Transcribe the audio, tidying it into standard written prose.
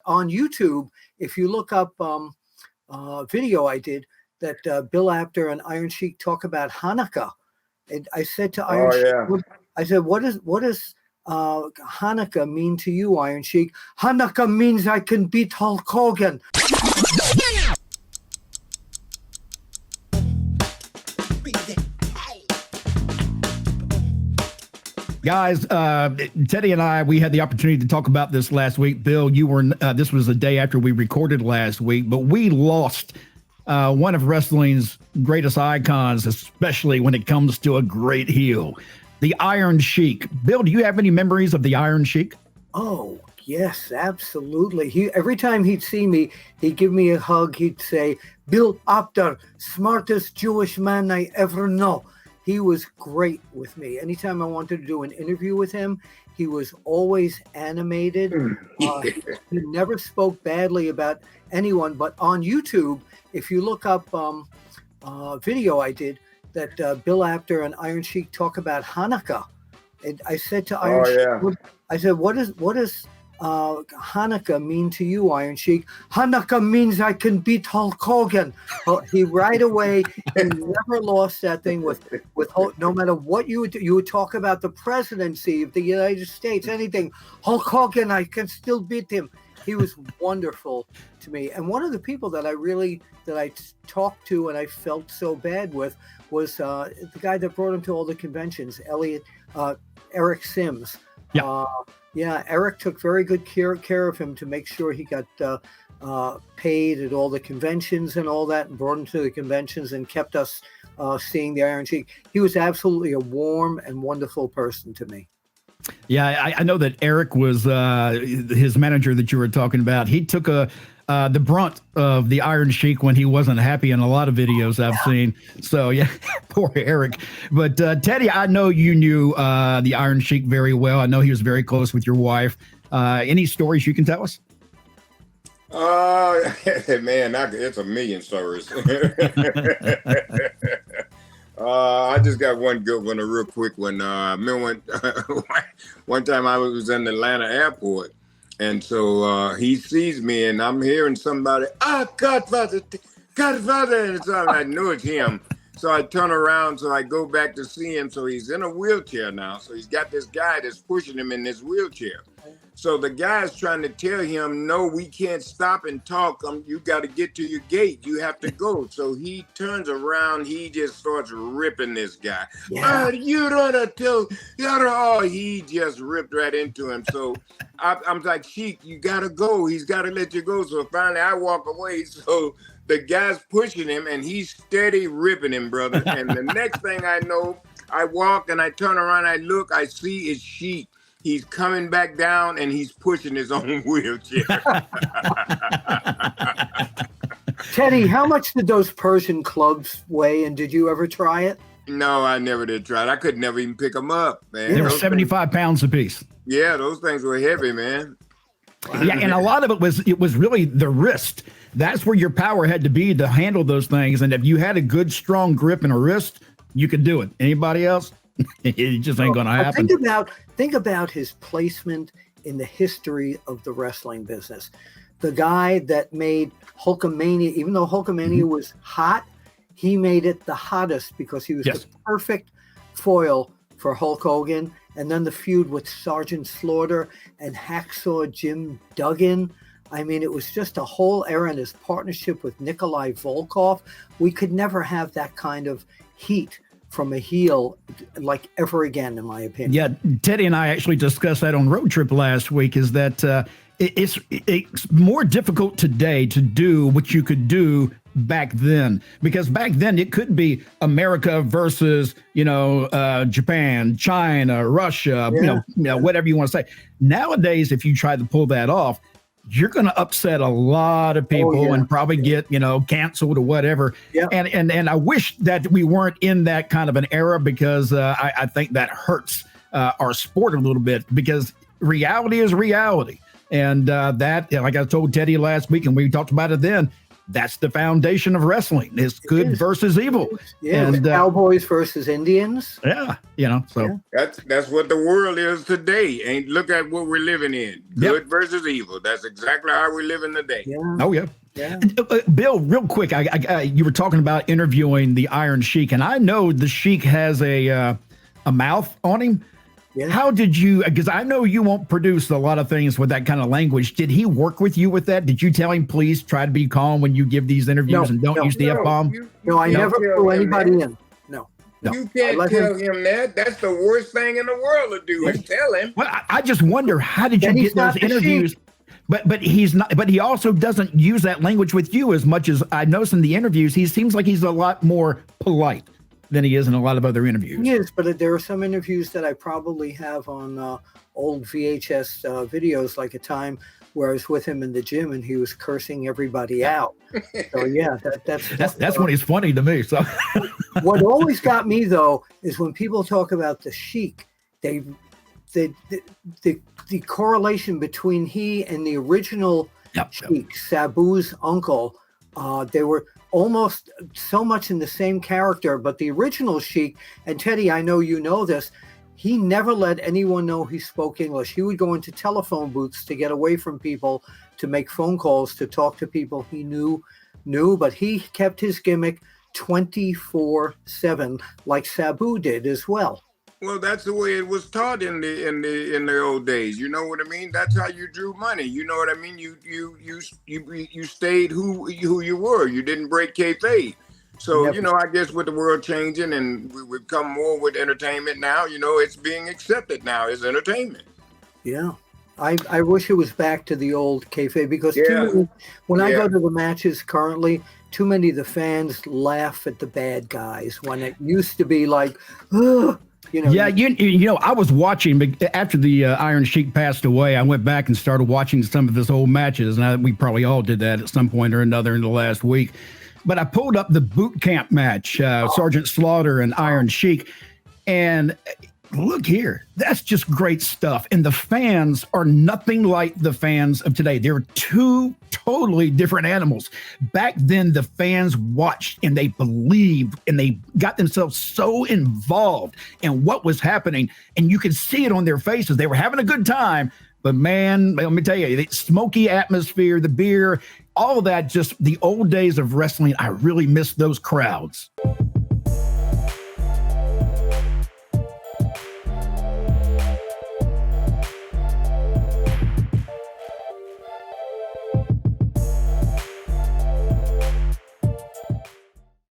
on YouTube, if you look up video I did that Bill Apter and Iron Sheik talk about Hanukkah, and I said to Iron Sheik, I said, what does Hanukkah mean to you, Iron Sheik? Hanukkah means I can beat Hulk Hogan. Guys, Teddy and I, we had the opportunity to talk about this last week. Bill, you were, this was the day after we recorded last week, but we lost one of wrestling's greatest icons, especially when it comes to a great heel, the Iron Sheik. Bill, do you have any memories of the Iron Sheik? Oh, yes, absolutely. Every time he'd see me, he'd give me a hug. He'd say, Bill Apter, smartest Jewish man I ever know. He was great with me. Anytime I wanted to do an interview with him, he was always animated. He never spoke badly about anyone. But on YouTube, if you look up video I did that Bill Apter and Iron Sheik talk about Hanukkah, and I said to Iron Sheik, I said, what does Hanukkah mean to you, Iron Sheik? Hanukkah means I can beat Hulk Hogan. He right away, he never lost that thing with Hulk. No matter what you would talk about the presidency of the United States, anything, Hulk Hogan, I can still beat him. He was wonderful to me. And one of the people that I talked to and I felt so bad with was the guy that brought him to all the conventions, Eric Sims. Yeah, Eric took very good care of him to make sure he got paid at all the conventions and all that, and brought him to the conventions and kept us seeing the Iron Sheik. He was absolutely a warm and wonderful person to me. Yeah, I know that Eric was his manager that you were talking about. He took the brunt of the Iron Sheik when he wasn't happy in a lot of videos I've seen. So, yeah, poor Eric. But, Teddy, I know you knew the Iron Sheik very well. I know he was very close with your wife. Any stories you can tell us? Man, it's a million stories. I just got one good one, a real quick one. I remember one time I was in the Atlanta airport, and so he sees me, and I'm hearing somebody, Godfather, and so I knew it's him. So I turn around, so I go back to see him. So he's in a wheelchair now. So he's got this guy that's pushing him in this wheelchair. So the guy's trying to tell him, no, we can't stop and talk. You got to get to your gate. You have to go. So he turns around. He just starts ripping this guy. Yeah. You don't tell. Oh, he just ripped right into him. So I'm like, Sheik, you got to go. He's got to let you go. So finally I walk away. So the guy's pushing him and he's steady ripping him, brother. And the next thing I know, I walk and I turn around. I look, I see it's Sheik. He's coming back down and he's pushing his own wheelchair. Teddy, how much did those Persian clubs weigh, and did you ever try it? No, I never did try it. I could never even pick them up, man. They were 75 pounds apiece. Yeah, those things were heavy, man. Yeah, and a lot of it was really the wrist. That's where your power had to be to handle those things. And if you had a good, strong grip and a wrist, you could do it. Anybody else? It just ain't going to happen. Think about his placement in the history of the wrestling business. The guy that made Hulkamania, even though Hulkamania was hot, he made it the hottest because he was the perfect foil for Hulk Hogan. And then the feud with Sergeant Slaughter and Hacksaw Jim Duggan. I mean, it was just a whole era, and his partnership with Nikolai Volkov. We could never have that kind of heat from a heel like ever again, in my opinion. Yeah, Teddy and I actually discussed that on Road Trip last week, is that it's more difficult today to do what you could do back then, because back then it could be America versus, Japan, China, Russia, whatever you want to say. Nowadays, if you try to pull that off, you're going to upset a lot of people and probably get, canceled or whatever. Yeah. And I wish that we weren't in that kind of an era, because I think that hurts our sport a little bit, because reality is reality. And that, like I told Teddy last week, and we talked about it then, that's the foundation of wrestling. It's good versus evil. Yeah, and Cowboys versus Indians. Yeah, so that's what the world is today. Ain't look at what we're living in. Good versus evil. That's exactly how we're living today. Yeah. Oh yeah. Yeah. Bill, real quick, you were talking about interviewing the Iron Sheik, and I know the Sheik has a mouth on him. Yeah. How did you, because I know you won't produce a lot of things with that kind of language. Did he work with you with that? Did you tell him, please try to be calm when you give these interviews and don't use the F-bomb? No, I never threw anybody in. No. You can't tell him that. That's the worst thing in the world to do is tell him. Well, I just wonder, how did you get those interviews? But he's not. But he also doesn't use that language with you as much as I noticed in the interviews. He seems like he's a lot more polite than he is in a lot of other interviews. He is, but there are some interviews that I probably have on old VHS videos, like a time where I was with him in the gym and he was cursing everybody out. So yeah, that's when he's funny to me. So what always got me though is when people talk about the Sheik, the correlation between he and the original Sheik, Sabu's uncle, they were almost so much in the same character, but the original Sheik, and Teddy, I know you know this, he never let anyone know he spoke English. He would go into telephone booths to get away from people, to make phone calls, to talk to people he knew, but he kept his gimmick 24/7, like Sabu did as well. Well, that's the way it was taught in the old days. You know what I mean? That's how you drew money. You know what I mean? You stayed who you were. You didn't break kayfabe. So I guess with the world changing and we've come more with entertainment now, it's being accepted now as entertainment. Yeah, I wish it was back to the old kayfabe, because when I go to the matches currently, too many of the fans laugh at the bad guys when it used to be like, ugh. I was watching after the Iron Sheik passed away. I went back and started watching some of his old matches, and we probably all did that at some point or another in the last week. But I pulled up the boot camp match, Sergeant Slaughter and Iron Sheik, and look here, that's just great stuff. And the fans are nothing like the fans of today. They're two totally different animals. Back then, the fans watched and they believed and they got themselves so involved in what was happening. And you could see it on their faces. They were having a good time. But man, let me tell you, the smoky atmosphere, the beer, all of that, just the old days of wrestling, I really miss those crowds.